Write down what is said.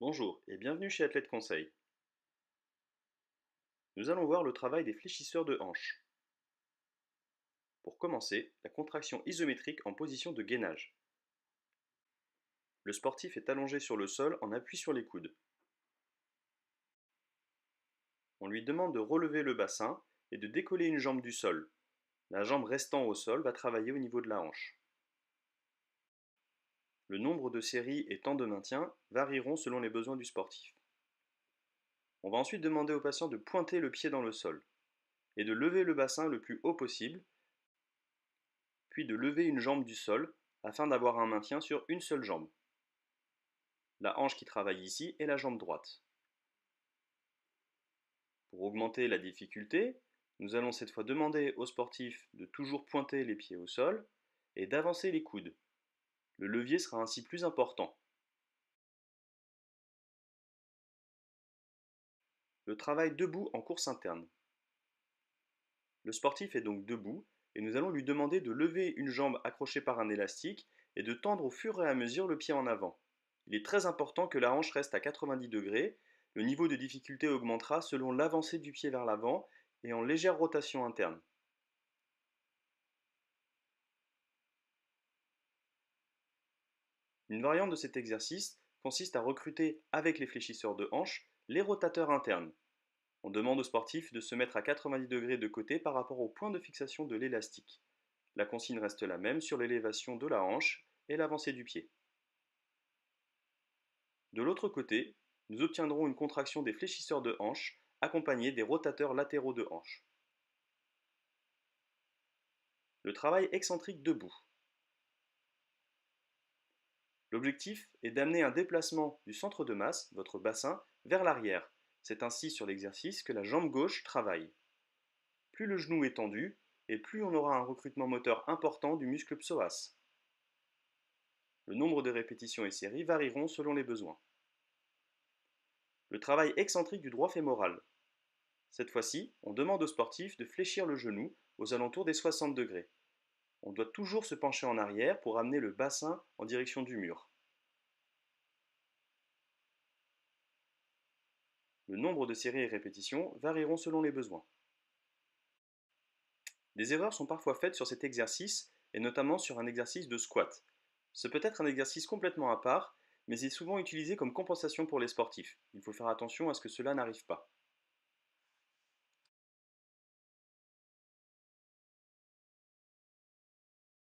Bonjour et bienvenue chez Athlète Conseil. Nous allons voir le travail des fléchisseurs de hanches. Pour commencer, la contraction isométrique en position de gainage. Le sportif est allongé sur le sol en appui sur les coudes. On lui demande de relever le bassin et de décoller une jambe du sol. La jambe restant au sol va travailler au niveau de la hanche. Le nombre de séries et temps de maintien varieront selon les besoins du sportif. On va ensuite demander au patient de pointer le pied dans le sol et de lever le bassin le plus haut possible, puis de lever une jambe du sol afin d'avoir un maintien sur une seule jambe. La hanche qui travaille ici est la jambe droite. Pour augmenter la difficulté, nous allons cette fois demander au sportif de toujours pointer les pieds au sol et d'avancer les coudes. Le levier sera ainsi plus important. Le travail debout en course interne. Le sportif est donc debout et nous allons lui demander de lever une jambe accrochée par un élastique et de tendre au fur et à mesure le pied en avant. Il est très important que la hanche reste à 90 degrés. Le niveau de difficulté augmentera selon l'avancée du pied vers l'avant et en légère rotation interne. Une variante de cet exercice consiste à recruter avec les fléchisseurs de hanche les rotateurs internes. On demande au sportif de se mettre à 90 degrés de côté par rapport au point de fixation de l'élastique. La consigne reste la même sur l'élévation de la hanche et l'avancée du pied. De l'autre côté, nous obtiendrons une contraction des fléchisseurs de hanche accompagnée des rotateurs latéraux de hanche. Le travail excentrique debout. L'objectif est d'amener un déplacement du centre de masse, votre bassin, vers l'arrière. C'est ainsi sur l'exercice que la jambe gauche travaille. Plus le genou est tendu, et plus on aura un recrutement moteur important du muscle psoas. Le nombre de répétitions et séries varieront selon les besoins. Le travail excentrique du droit fémoral. Cette fois-ci, on demande au sportif de fléchir le genou aux alentours des 60 degrés. On doit toujours se pencher en arrière pour amener le bassin en direction du mur. Le nombre de séries et répétitions varieront selon les besoins. Des erreurs sont parfois faites sur cet exercice, et notamment sur un exercice de squat. Ce peut être un exercice complètement à part, mais est souvent utilisé comme compensation pour les sportifs. Il faut faire attention à ce que cela n'arrive pas.